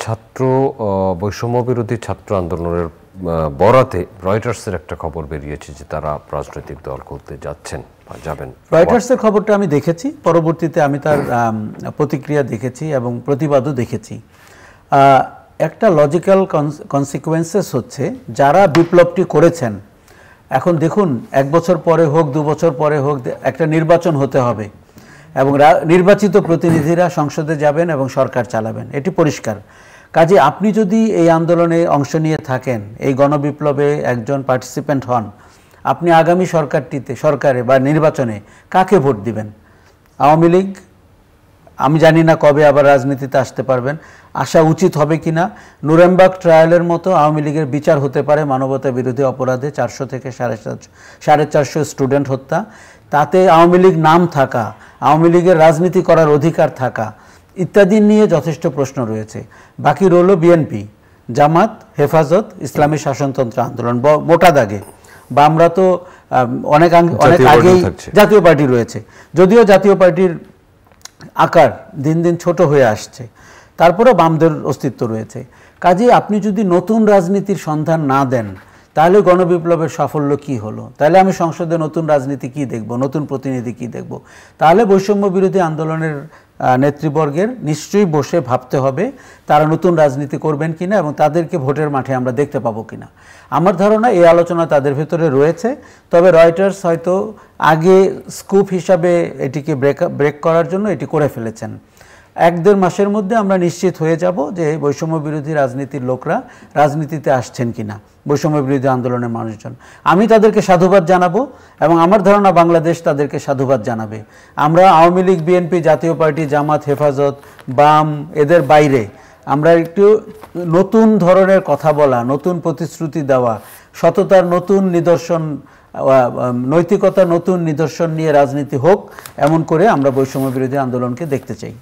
ছাত্র বৈষম্য বিরোধী ছাত্র আন্দোলনের বরাতে রয়টার্সের একটা খবর বেরিয়েছে যে তারা রাজনৈতিক দল করতে যাচ্ছেন বা যাবেন। রয়টার্সের খবরটা আমি দেখেছি, পরবর্তীতে আমি তার প্রতিক্রিয়া দেখেছি এবং প্রতিবাদও দেখেছি। একটা লজিক্যাল কনসিকুয়েন্সেস হচ্ছে যারা বিপ্লবটি করেছেন, এখন দেখুন 1 বছর পরে হোক 2 বছর পরে হোক একটা নির্বাচন হতে হবে এবং নির্বাচিত প্রতিনিধিরা সংসদে যাবেন এবং সরকার চালাবেন, এটি পরিষ্কার। কাজে আপনি যদি এই আন্দোলনে অংশ নিয়ে থাকেন, এই গণবিপ্লবে একজন পার্টিসিপেন্ট হন, আপনি আগামী সরকারে বা নির্বাচনে কাকে ভোট দিবেন? আওয়ামী লীগ? আমি জানি না কবে আবার রাজনীতিতে আসতে পারবেন, আসা উচিত হবে কিনা। নুরেমবার্গ ট্রায়ালের মতো আওয়ামী লীগের বিচার হতে পারে মানবতা বিরোধী অপরাধে, 400 থেকে 450 স্টুডেন্ট হত্যা, তাতে আওয়ামী লীগ নাম থাকা, আওয়ামী লীগের রাজনীতি করার অধিকার থাকা ইত্যাদি নিয়ে যথেষ্ট প্রশ্ন রয়েছে। বাকি রইল বিএনপি, জামাত, হেফাজত, ইসলামী শাসনতন্ত্র আন্দোলন, মোটা দাগে। বা আমরা তো অনেক আগেই জাতীয় পার্টি রয়েছে, যদিও জাতীয় পার্টির আকার দিন দিন ছোট হয়ে আসছে, তারপরেও বামদের অস্তিত্ব রয়েছে। কাজেই আপনি যদি নতুন রাজনীতির সন্ধান না দেন, তাহলে গণবিপ্লবের সাফল্য কি হলো? তাহলে আমি সংসদে নতুন রাজনীতি কি দেখব, নতুন প্রতিনিধি কি দেখব? তাহলে বৈষম্য বিরোধী আন্দোলনের নেতৃবর্গের নিশ্চয়ই বসে ভাবতে হবে তারা নতুন রাজনীতি করবেন কিনা এবং তাদেরকে ভোটের মাঠে আমরা দেখতে পাবো কিনা। আমার ধারণা এই আলোচনা তাদের ভেতরে রয়েছে, তবে রয়টার্স হয়তো আগে স্কুপ হিসাবে এটিকে ব্রেক করার জন্য এটি করে ফেলেছেন। 1-1.5 মাসের মধ্যে আমরা নিশ্চিত হয়ে যাব যে বৈষম্য বিরোধী রাজনীতির লোকরা রাজনীতিতে আসছেন কিনা, বৈষম্য বিরোধী আন্দোলনের মানুষজন। আমি তাদেরকে সাধুবাদ জানাবো এবং আমার ধারণা বাংলাদেশ তাদেরকে সাধুবাদ জানাবে। আমরা আওয়ামী লীগ, বিএনপি, জাতীয় পার্টি, জামাত, হেফাজত, বাম এদের বাইরে আমরা একটু নতুন ধরনের কথা বলা, নতুন প্রতিশ্রুতি দেওয়া, সততার নতুন নিদর্শন, নৈতিকতার নতুন নিদর্শন নিয়ে রাজনীতি হোক, এমন করে আমরা বৈষম্য বিরোধী আন্দোলনকে দেখতে চাই।